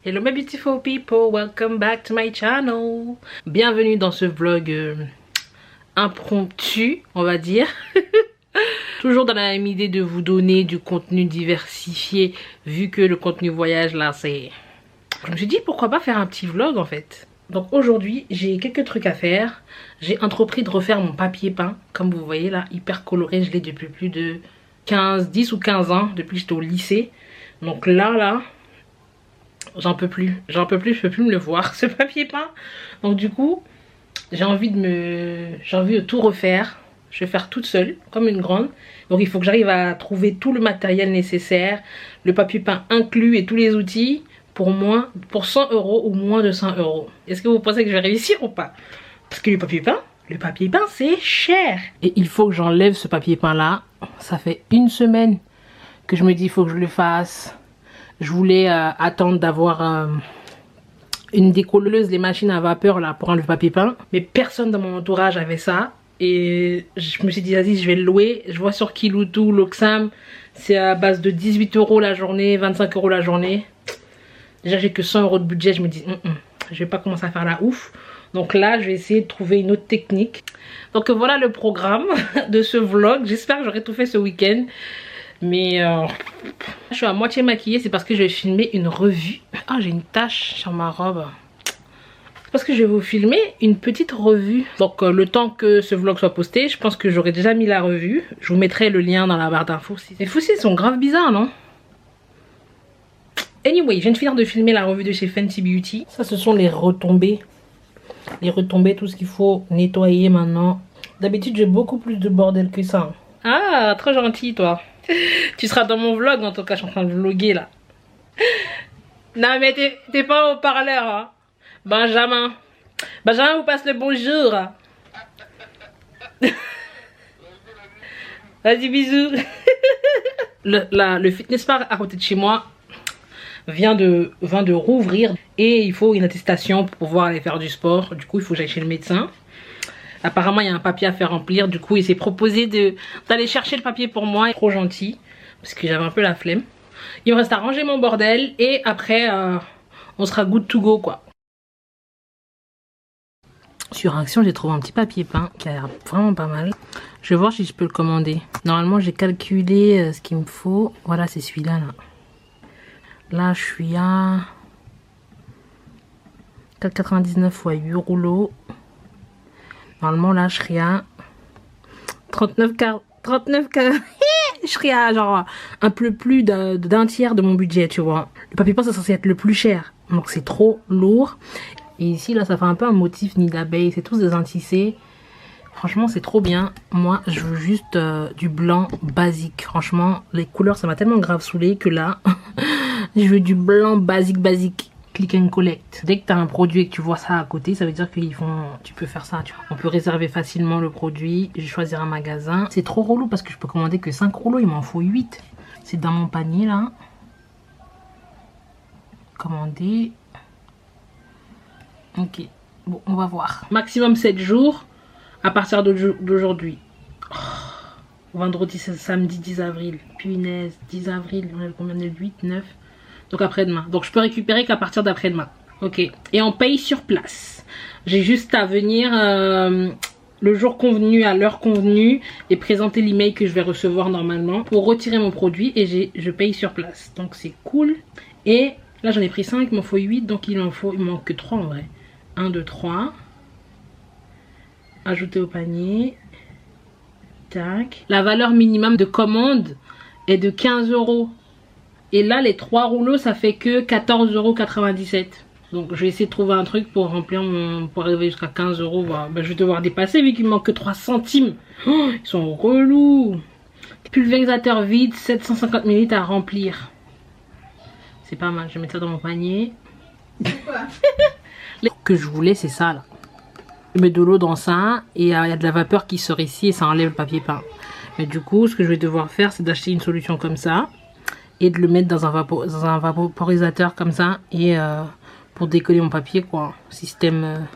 Hello my beautiful people, welcome back to my channel. Bienvenue dans ce vlog impromptu, on va dire. Toujours dans la même idée de vous donner du contenu diversifié, vu que le contenu voyage là c'est... Je me suis dit pourquoi pas faire un petit vlog en fait. Donc aujourd'hui j'ai quelques trucs à faire. J'ai entrepris de refaire mon papier peint, comme vous voyez là, hyper coloré. Je l'ai depuis plus de 10 ou 15 ans, depuis que j'étais au lycée. Donc là... j'en peux plus, je peux plus me le voir ce papier peint. Donc du coup j'ai envie de tout refaire. Je vais faire toute seule comme une grande. Donc il faut que j'arrive à trouver tout le matériel nécessaire, le papier peint inclus et tous les outils pour 100 € ou moins de 100 €. Est-ce que vous pensez que je vais réussir ou pas? Parce que le papier peint c'est cher. Et il faut que j'enlève ce papier peint là. Ça fait une semaine que je me dis il faut que je le fasse. Je voulais attendre d'avoir une décolleuse, les machines à vapeur là pour enlever le papier peint. Mais personne dans mon entourage avait ça. Et je me suis dit, vas-y, je vais le louer. Je vois sur Kiloutou, Loxam, c'est à base de 18 € la journée, 25 € la journée. Déjà, j'ai que 100 € de budget. Je me dis, je vais pas commencer à faire la ouf. Donc là, je vais essayer de trouver une autre technique. Donc voilà le programme de ce vlog. J'espère que j'aurai tout fait ce week-end. Mais je suis à moitié maquillée, c'est parce que je vais filmer une revue. Ah, j'ai une tache sur ma robe. C'est parce que je vais vous filmer une petite revue. Donc le temps que ce vlog soit posté, je pense que j'aurai déjà mis la revue. Je vous mettrai le lien dans la barre d'infos. Les foussés sont grave bizarres, non? Anyway, je viens de finir de filmer la revue de chez Fenty Beauty. Ça, ce sont les retombées. Les retombées, tout ce qu'il faut nettoyer maintenant. D'habitude, j'ai beaucoup plus de bordel que ça. Ah, trop gentil, toi. Tu seras dans mon vlog en tout cas, je suis en train de vlogger là. Non mais t'es pas au parleur hein. Benjamin vous passe le bonjour. Vas-y bisous. Le fitness park à côté de chez moi vient de rouvrir. Et il faut une attestation pour pouvoir aller faire du sport. Du coup il faut que j'aille chez le médecin. Apparemment il y a un papier à faire remplir. Du coup il s'est proposé d'aller chercher le papier pour moi. Trop gentil. Parce que j'avais un peu la flemme. Il me reste à ranger mon bordel. Et après on sera good to go quoi. Sur Action j'ai trouvé un petit papier peint qui a l'air vraiment pas mal. Je vais voir si je peux le commander. Normalement j'ai calculé ce qu'il me faut. Voilà c'est celui-là là. Là je suis à 4,99 x 8 rouleaux. Normalement là je serai à 39 je serai à genre un peu plus d'un tiers de mon budget, tu vois. Le papier peint c'est censé être le plus cher, donc c'est trop lourd. Et ici là ça fait un peu un motif nid d'abeille, c'est tous des intissés. Franchement c'est trop bien. Moi je veux juste du blanc basique. Franchement les couleurs ça m'a tellement grave saoulé que là je veux du blanc basique. Click and collect. Dès que tu as un produit et que tu vois ça à côté, ça veut dire qu'ils font... Tu peux faire ça, tu vois. On peut réserver facilement le produit. Je vais choisir un magasin. C'est trop relou parce que je peux commander que 5 rouleaux. Il m'en faut 8. C'est dans mon panier là. Commander. Ok. Bon, on va voir. Maximum 7 jours à partir d'aujourd'hui. Oh. Vendredi, c'est samedi 10 avril. Punaise, 10 avril. On a combien de 8, 9. Donc après-demain. Donc je peux récupérer qu'à partir d'après-demain. Ok. Et on paye sur place. J'ai juste à venir le jour convenu, à l'heure convenue, et présenter l'email que je vais recevoir normalement pour retirer mon produit. Et je paye sur place. Donc c'est cool. Et là j'en ai pris 5, il m'en faut 8. Donc il manque que 3 en vrai. 1, 2, 3. Ajouter au panier. Tac. La valeur minimum de commande est de 15 €. Et là, les 3 rouleaux, ça fait que 14,97 €. Donc, je vais essayer de trouver un truc pour remplir pour arriver jusqu'à 15 €. Ben, je vais devoir dépasser vu qu'il me manque que 3 centimes. Oh, ils sont relous. Pulvérisateur vide, 750 ml à remplir. C'est pas mal. Je vais mettre ça dans mon panier. Ce que je voulais, c'est ça là. Je mets de l'eau dans ça et il y a de la vapeur qui sort ici et ça enlève le papier peint. Mais du coup, ce que je vais devoir faire, c'est d'acheter une solution comme ça. Et de le mettre dans un vaporisateur comme ça. Et pour décoller mon papier quoi. Système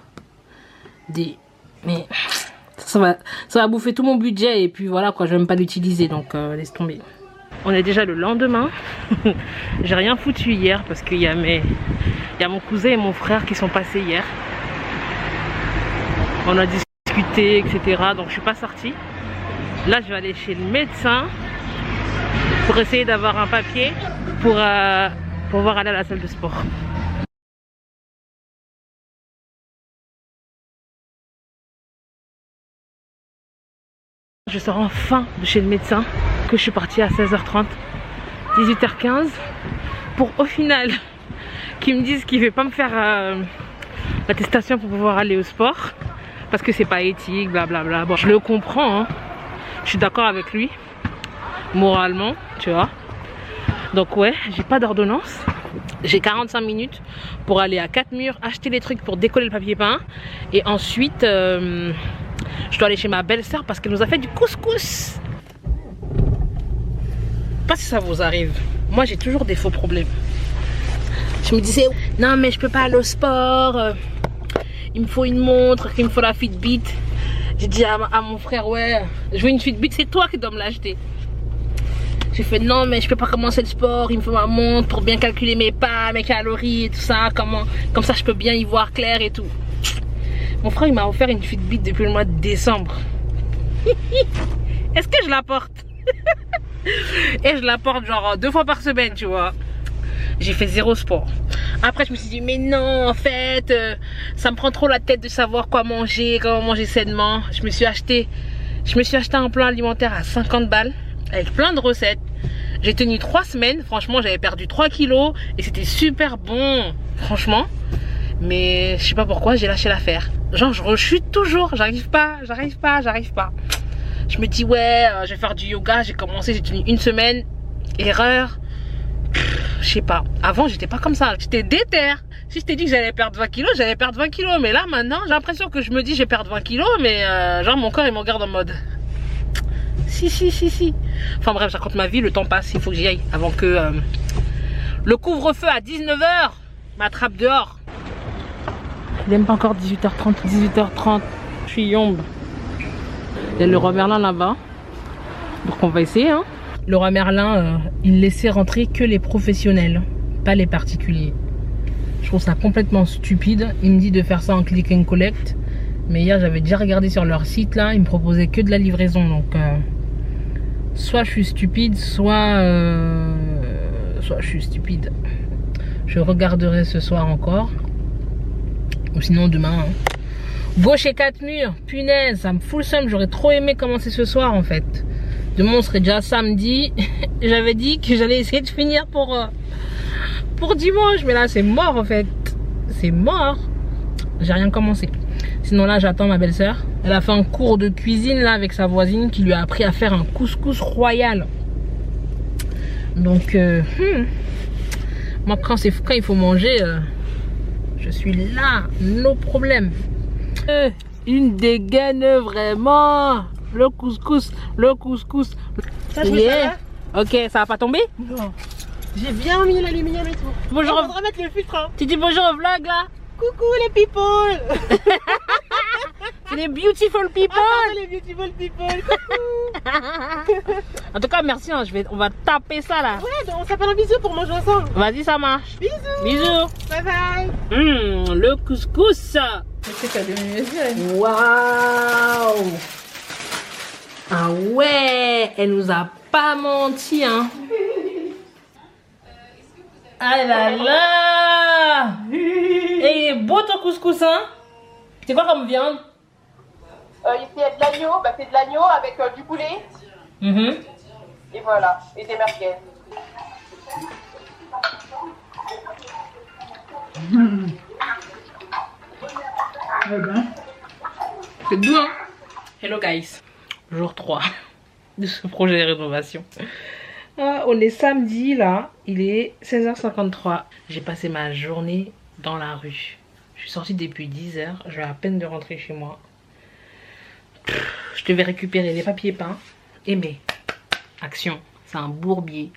Mais ça va bouffer tout mon budget. Et puis voilà quoi, je vais même pas l'utiliser. Donc laisse tomber. On est déjà le lendemain. J'ai rien foutu hier parce qu'il y a mon cousin et mon frère qui sont passés hier. On a discuté, etc. Donc je suis pas sortie. Là je vais aller chez le médecin pour essayer d'avoir un papier pour pouvoir aller à la salle de sport. Je sors enfin de chez le médecin, que je suis partie à 16h30, 18h15, pour au final qu'ils me disent qu'il ne veut pas me faire l'attestation pour pouvoir aller au sport, parce que c'est pas éthique, blablabla. Bon, je le comprends, hein. Je suis d'accord avec lui, moralement, tu vois. Donc ouais, j'ai pas d'ordonnance. J'ai 45 minutes pour aller à 4 murs, acheter les trucs pour décoller le papier peint. Et ensuite, je dois aller chez ma belle-sœur parce qu'elle nous a fait du couscous. Je sais pas si ça vous arrive. Moi, j'ai toujours des faux problèmes. Je me disais, non mais je peux pas aller au sport. Il me faut une montre, il me faut la Fitbit. J'ai dit à mon frère, ouais, je veux une Fitbit, c'est toi qui dois me l'acheter. J'ai fait non mais je peux pas commencer le sport, il me faut ma montre pour bien calculer mes pas, mes calories et tout ça, comme ça je peux bien y voir clair et tout. Mon frère il m'a offert une Fitbit depuis le mois de décembre. Est-ce que je la porte? Et je la porte genre 2 fois par semaine, tu vois. J'ai fait 0 sport. Après je me suis dit mais non en fait ça me prend trop la tête de savoir quoi manger, comment manger sainement. Je me suis acheté un plan alimentaire à 50 balles. Avec plein de recettes. J'ai tenu 3 semaines. Franchement, j'avais perdu 3 kilos. Et c'était super bon. Franchement. Mais je sais pas pourquoi, j'ai lâché l'affaire. Genre, je rechute toujours. J'arrive pas. Je me dis, ouais, je vais faire du yoga. J'ai commencé, j'ai tenu 1 semaine. Erreur. Je sais pas. Avant, j'étais pas comme ça. J'étais déter. Si je t'ai dit que j'allais perdre 20 kilos, j'allais perdre 20 kilos. Mais là, maintenant, j'ai l'impression que je me dis, je vais perdre 20 kilos. Mais genre, mon corps, il me regarde en mode... Si. Enfin bref, je raconte ma vie, le temps passe, il faut que j'y aille avant que le couvre-feu à 19h m'attrape dehors. Il n'est même pas encore 18h30. Je suis yombe. Il y a le roi Merlin là-bas. Donc on va essayer, hein. Le roi Merlin, il laissait rentrer que les professionnels, pas les particuliers. Je trouve ça complètement stupide. Il me dit de faire ça en click and collect. Mais hier j'avais déjà regardé sur leur site là, ils me proposaient que de la livraison. Donc soit je suis stupide, soit je suis stupide. Je regarderai ce soir encore. Ou sinon demain. Hein. Go chez 4 murs, punaise, ça me fout le seum. J'aurais trop aimé commencer ce soir en fait. Demain on serait déjà samedi. J'avais dit que j'allais essayer de finir pour dimanche. Mais là c'est mort en fait. C'est mort. J'ai rien commencé. Sinon là j'attends ma belle-sœur. Elle a fait un cours de cuisine là avec sa voisine qui lui a appris à faire un couscous royal. Donc moi quand il faut manger, je suis là, no problème. Une dégaine vraiment. Le couscous. Ça, Yeah. Ok, ça va pas tomber? Non. J'ai bien mis l'aluminium et tout. Bonjour. On va remettre le filtre. Hein. Tu dis bonjour au vlog là? Coucou les people. C'est les beautiful people. Les beautiful people. Coucou. En tout cas merci, hein, on va taper ça là. Ouais, donc on s'appelle un bisou pour manger ensemble. Vas-y, ça marche. Bisous. Bye bye. Le couscous. Waouh. Ah ouais, elle nous a pas menti hein. Ah là là. Et il est beau ton couscous hein. C'est quoi comme viande? Ici il y a de l'agneau, c'est de l'agneau avec du poulet. Et voilà, et des merguez. C'est doux hein. Hello guys. Jour 3 de ce projet de rénovation. On est samedi là, il est 16h53. J'ai passé ma journée dans la rue. Je suis sortie depuis 10h, je viens à peine de rentrer chez moi. Je devais récupérer les papiers peints et mes actions. C'est un bourbier,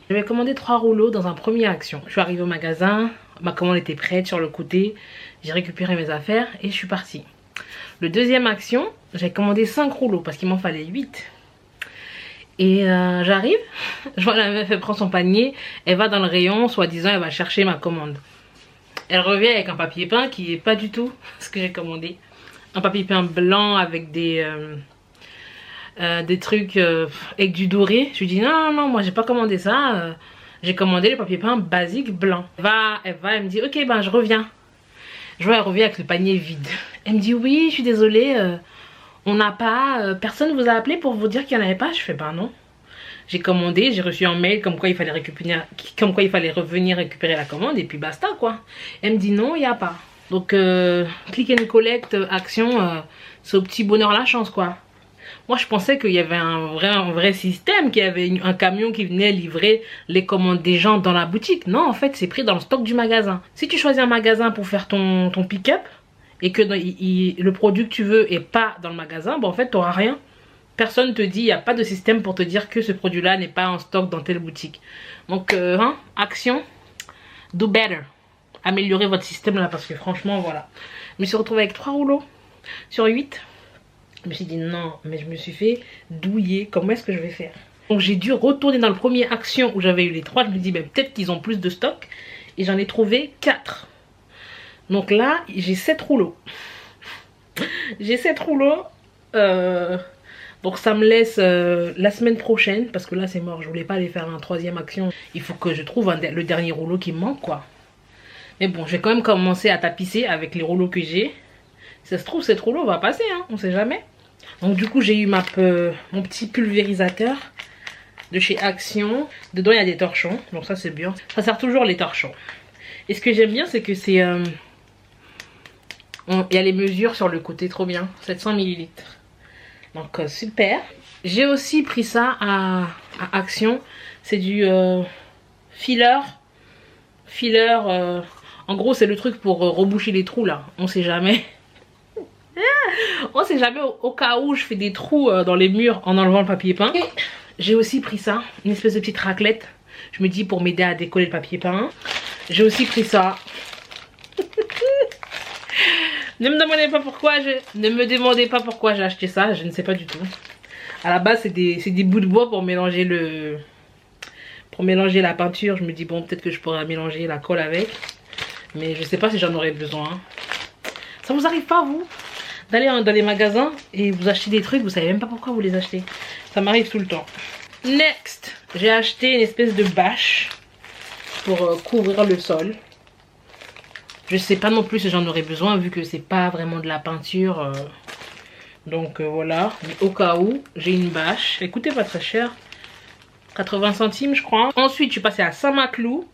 J'avais commandé 3 rouleaux dans un premier action. Je suis arrivée au magasin, ma commande était prête sur le côté. J'ai récupéré mes affaires et je suis partie. Le deuxième action, j'ai commandé 5 rouleaux parce qu'il m'en fallait 8. Et j'arrive, je vois la meuf, elle prend son panier, elle va dans le rayon, soi-disant elle va chercher ma commande. Elle revient avec un papier peint qui est pas du tout ce que j'ai commandé. Un papier peint blanc avec des trucs avec du doré. Je lui dis non, moi j'ai pas commandé ça. J'ai commandé le papier peint basique blanc. Elle me dit ok ben je reviens. Je vois elle revient avec le panier vide. Elle me dit oui je suis désolée, on n'a pas, personne vous a appelé pour vous dire qu'il n'y en avait pas. Je fais ben non. J'ai commandé, j'ai reçu un mail comme quoi il fallait revenir récupérer la commande et puis basta quoi. Elle me dit non il n'y a pas. Donc click and collect action, c'est au petit bonheur la chance quoi. Moi je pensais qu'il y avait un vrai système, qu'il y avait un camion qui venait livrer les commandes des gens dans la boutique. Non en fait c'est pris dans le stock du magasin. Si tu choisis un magasin pour faire ton pick-up et que le produit que tu veux est pas dans le magasin, bon en fait tu n'auras rien. Personne te dit, il n'y a pas de système pour te dire que ce produit là n'est pas en stock dans telle boutique. Donc action, do better. Améliorez votre système là parce que franchement voilà. Je me suis retrouvée avec 3 rouleaux sur 8. Je me suis dit non, mais je me suis fait douiller. Comment est-ce que je vais faire? Donc j'ai dû retourner dans le premier action où j'avais eu les 3. Je me dis ben, peut-être qu'ils ont plus de stock. Et j'en ai trouvé 4. Donc là j'ai 7 rouleaux. J'ai 7 rouleaux. Donc ça me laisse la semaine prochaine. Parce que là c'est mort, je voulais pas aller faire un 3e action. Il faut que je trouve le dernier rouleau qui me manque quoi. Mais bon, je vais quand même commencer à tapisser avec les rouleaux que j'ai. Si ça se trouve, cette rouleau va passer, hein, on sait jamais. Donc du coup, j'ai eu mon petit pulvérisateur de chez Action. Dedans, il y a des torchons, donc ça c'est bien. Ça sert toujours les torchons. Et ce que j'aime bien, c'est que c'est... il y a les mesures sur le côté, trop bien. 700 ml. Donc super. J'ai aussi pris ça à Action. C'est du filler. En gros c'est le truc pour reboucher les trous là, on sait jamais. On sait jamais au cas où je fais des trous dans les murs en enlevant le papier peint. J'ai aussi pris ça, une espèce de petite raclette. Je me dis pour m'aider à décoller le papier peint. J'ai aussi pris ça. Ne me demandez pas pourquoi j'ai acheté ça, je ne sais pas du tout. À la base c'est des bouts de bois pour mélanger la peinture. Je me dis bon peut-être que je pourrais mélanger la colle avec. Mais je sais pas si j'en aurais besoin. Ça vous arrive pas vous d'aller dans les magasins et vous achetez des trucs, vous savez même pas pourquoi vous les achetez. Ça m'arrive tout le temps. Next, j'ai acheté une espèce de bâche pour couvrir le sol. Je sais pas non plus si j'en aurais besoin vu que c'est pas vraiment de la peinture. Donc voilà, mais au cas où j'ai une bâche. Écoutez, pas très cher. 80 centimes je crois. Ensuite je suis passée à Saint-Maclou.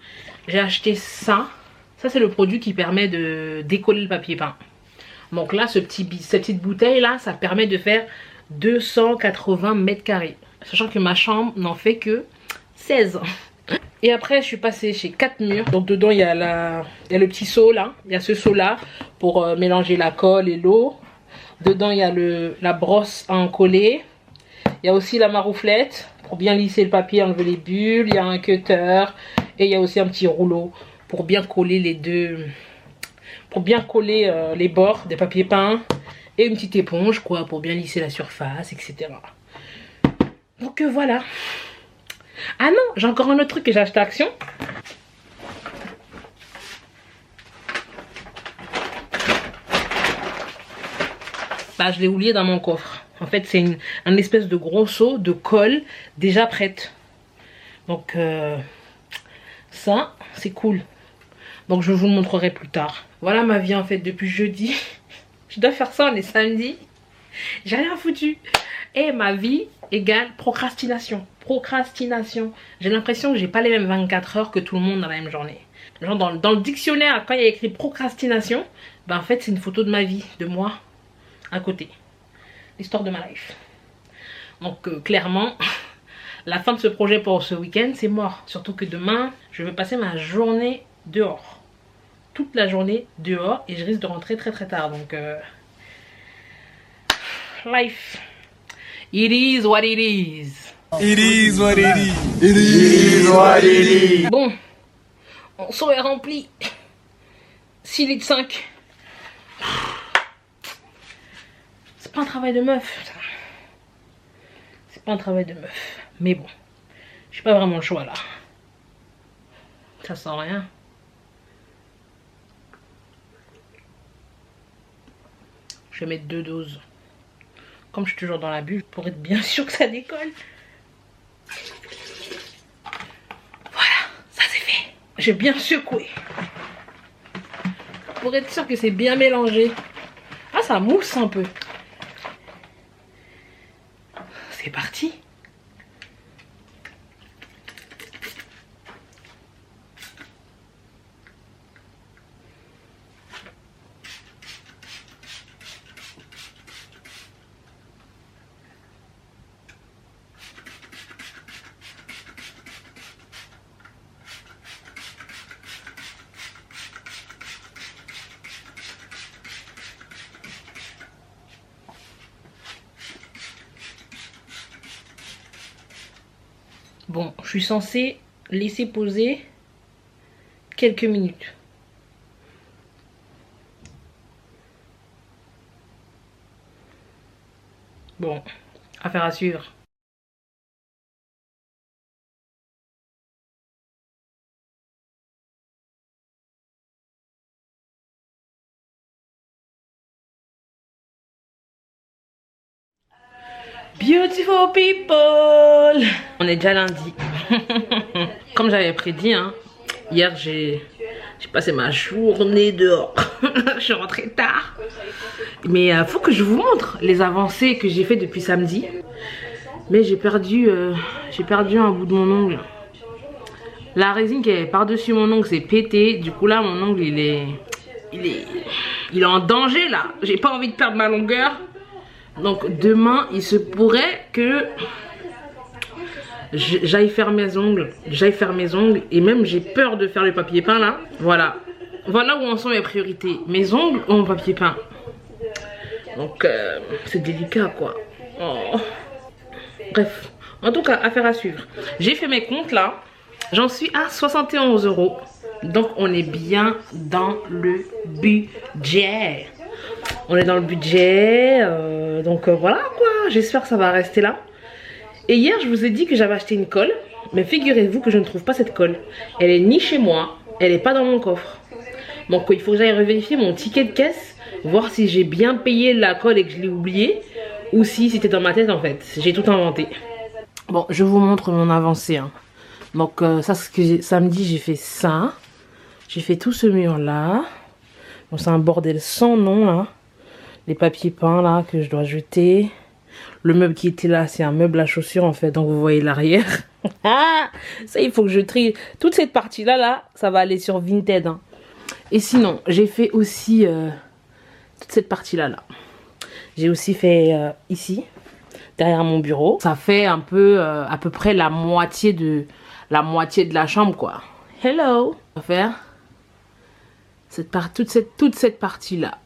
J'ai acheté ça. Ça c'est le produit qui permet de décoller le papier peint. Donc là cette petite bouteille là, ça permet de faire 280 mètres carrés. Sachant que ma chambre n'en fait que 16. Et après je suis passée chez 4 murs. Donc dedans il y a le petit seau là. Il y a ce seau là pour mélanger la colle et l'eau. Dedans il y a la brosse à encoller. Il y a aussi la marouflette pour bien lisser le papier, enlever les bulles. Il y a un cutter et il y a aussi un petit rouleau pour bien coller les deux, pour bien coller les bords des papiers peints. Et une petite éponge quoi pour bien lisser la surface, etc. Donc voilà. Ah non, j'ai encore un autre truc que j'ai acheté à Action. Bah je l'ai oublié dans mon coffre. En fait c'est un espèce de gros seau de colle déjà prête. Donc ça c'est cool. Donc je vous le montrerai plus tard. Voilà ma vie en fait depuis jeudi. Je dois faire ça, on est samedi. J'ai rien foutu. Et ma vie égale procrastination. Procrastination. J'ai l'impression que j'ai pas les mêmes 24 heures que tout le monde dans la même journée. Genre dans le dictionnaire, quand il y a écrit procrastination, ben en fait c'est une photo de ma vie, de moi, à côté. L'histoire de ma life. Donc clairement, la fin de ce projet pour ce week-end, c'est mort. Surtout que demain, je vais passer ma journée dehors. Toute la journée dehors et je risque de rentrer très très tard. Donc life. It is what it is. It is what it is. It is what it is. Bon, mon seau est rempli. 6 litres 5. C'est pas un travail de meuf. C'est pas un travail de meuf. Mais bon, j'ai pas vraiment le choix là. Ça sent rien. Je vais mettre 2 doses. Comme je suis toujours dans la bulle, pour être bien sûr que ça décolle. Voilà, ça c'est fait. J'ai bien secoué. Pour être sûr que c'est bien mélangé. Ah, ça mousse un peu. C'est parti. Bon, je suis censée laisser poser quelques minutes. Bon, affaire à suivre. Beautiful people! On est déjà lundi. Comme j'avais prédit, hein, hier j'ai passé ma journée dehors. Je suis rentrée tard. Mais faut que je vous montre les avancées que j'ai fait depuis samedi. Mais j'ai perdu un bout de mon ongle. La résine qui est par-dessus mon ongle s'est pétée. Du coup là mon ongle il est en danger là. J'ai pas envie de perdre ma longueur. Donc demain il se pourrait que j'aille faire mes ongles. Et même j'ai peur de faire le papier peint là. Voilà où en sont mes priorités. Mes ongles ou mon papier peint. Donc c'est délicat quoi. Oh. Bref, en tout cas affaire à suivre. J'ai fait mes comptes là. J'en suis à 71 €. Donc on est bien dans le budget. On est dans le budget. Donc voilà quoi. J'espère que ça va rester là. Et hier je vous ai dit que j'avais acheté une colle. Mais figurez-vous que je ne trouve pas cette colle. Elle est ni chez moi. Elle n'est pas dans mon coffre. Donc il faut que j'aille revérifier mon ticket de caisse. Voir si j'ai bien payé la colle et que je l'ai oublié. Ou si c'était dans ma tête en fait. J'ai tout inventé. Bon, je vous montre mon avancée. Hein. Donc ça c'est ce que samedi j'ai fait ça. J'ai fait tout ce mur là. Bon, c'est un bordel sans nom là. Les papiers peints là que je dois jeter. Le meuble qui était là c'est un meuble à chaussures en fait. Donc vous voyez l'arrière. Ça il faut que je trie. Toute cette partie là ça va aller sur Vinted. Hein. Et sinon j'ai fait aussi toute cette partie là. J'ai aussi fait ici. Derrière mon bureau. Ça fait un peu à peu près la moitié de la chambre quoi. Hello. On va faire toute cette partie là.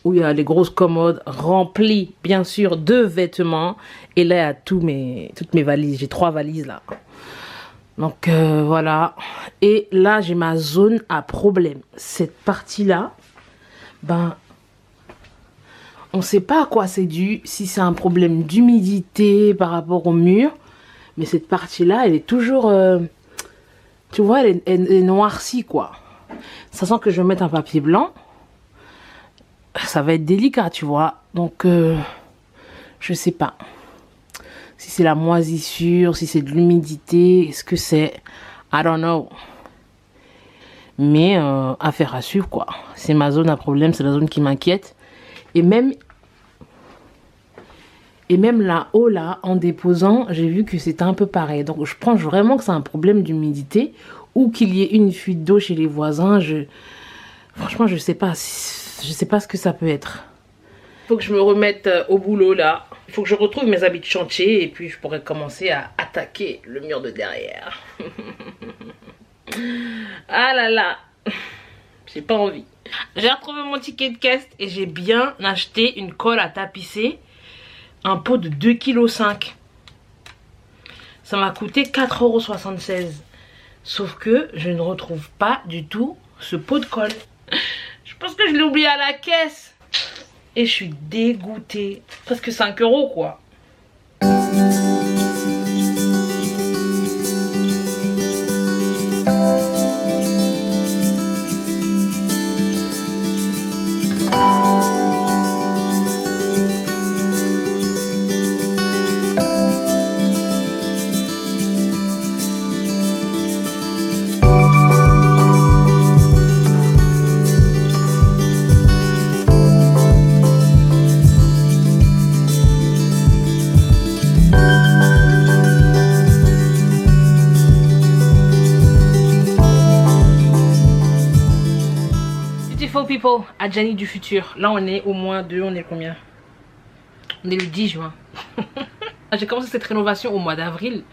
Où il y a les grosses commodes remplies bien sûr de vêtements. Et là il y a toutes mes valises. J'ai 3 valises là. Donc voilà. Et là j'ai ma zone à problème. Cette partie là. Ben on ne sait pas à quoi c'est dû, si c'est un problème d'humidité par rapport au mur. Mais cette partie-là, elle est toujours... tu vois, elle est noircie, quoi. Sachant que je vais mettre un papier blanc, ça va être délicat, tu vois. Donc, je sais pas. Si c'est la moisissure, si c'est de l'humidité, est-ce que c'est... I don't know. Mais, affaire à suivre, quoi. C'est ma zone à problème, c'est la zone qui m'inquiète. Et même là-haut, là, en déposant, j'ai vu que c'était un peu pareil. Donc, je pense vraiment que c'est un problème d'humidité ou qu'il y ait une fuite d'eau chez les voisins. Franchement, je sais pas ce que ça peut être. Il faut que je me remette au boulot, là. Il faut que je retrouve mes habits de chantier et puis je pourrais commencer à attaquer le mur de derrière. Ah là là, j'ai pas envie. J'ai retrouvé mon ticket de caisse et j'ai bien acheté une colle à tapisser. Un pot de 2,5 kg. Ça m'a coûté 4,76 €. Sauf que je ne retrouve pas du tout ce pot de colle. Je pense que je l'ai oublié à la caisse. Et je suis dégoûtée. Presque 5 € quoi. beautiful people, Adjani du futur. Là on est au mois de, on est combien? On est le 10 juin. J'ai commencé cette rénovation au mois d'avril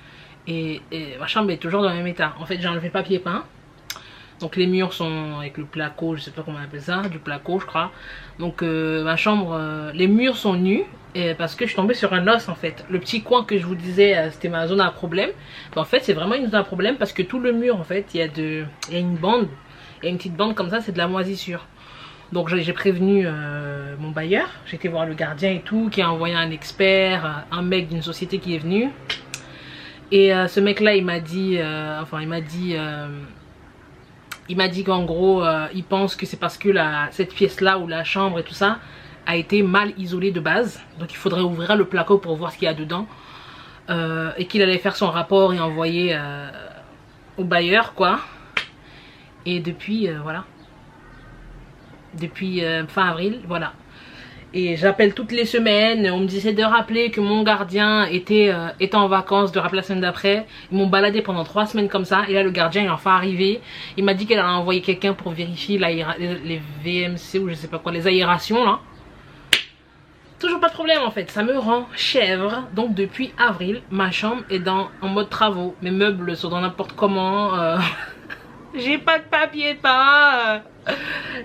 et ma chambre est toujours dans le même état. En fait j'ai enlevé le papier peint. Donc les murs sont avec le placo, je sais pas comment on appelle ça, du placo je crois. Donc ma chambre, les murs sont nus parce que je suis tombée sur un os en fait. Le petit coin que je vous disais c'était ma zone à problème. Mais en fait c'est vraiment une zone à problème parce que tout le mur en fait il y a une bande. Il y a une petite bande comme ça, c'est de la moisissure. Donc j'ai prévenu mon bailleur, j'ai été voir le gardien et tout, qui a envoyé un expert, un mec d'une société qui est venu. Et ce mec là il m'a dit, il m'a dit qu'en gros il pense que c'est parce que cette pièce là ou la chambre et tout ça a été mal isolée de base. Donc il faudrait ouvrir le placo pour voir ce qu'il y a dedans. Et qu'il allait faire son rapport et envoyer au bailleur quoi. Et depuis voilà. Depuis fin avril, voilà. Et j'appelle toutes les semaines, on me disait de rappeler que mon gardien était en vacances, de rappeler la semaine d'après. Ils m'ont baladé pendant 3 semaines comme ça. Et là le gardien est enfin arrivé. Il m'a dit qu'elle allait envoyer quelqu'un pour vérifier les VMC ou je sais pas quoi, les aérations là. Toujours pas de problème en fait, ça me rend chèvre. Donc depuis avril, ma chambre est en mode travaux. Mes meubles sont dans n'importe comment. J'ai pas de papier peint.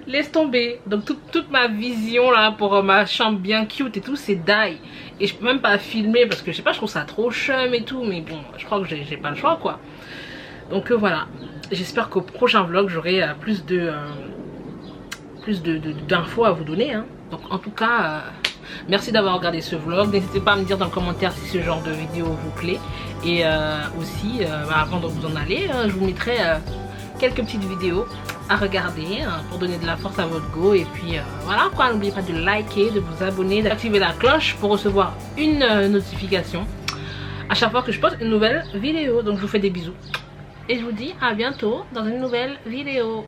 Laisse tomber. Donc toute ma vision là pour ma chambre bien cute et tout c'est die. Et je peux même pas filmer parce que je sais pas, je trouve ça trop chum et tout. Mais bon je crois que j'ai pas le choix quoi. Donc voilà. J'espère qu'au prochain vlog j'aurai plus d'infos à vous donner hein. Donc en tout cas merci d'avoir regardé ce vlog. N'hésitez pas à me dire dans le commentaire si ce genre de vidéo vous plaît. Et aussi avant de vous en aller je vous mettrai quelques petites vidéos à regarder pour donner de la force à votre go. Et puis voilà quoi, n'oubliez pas de liker, de vous abonner, d'activer la cloche pour recevoir une notification à chaque fois que je poste une nouvelle vidéo. Donc je vous fais des bisous et je vous dis à bientôt dans une nouvelle vidéo.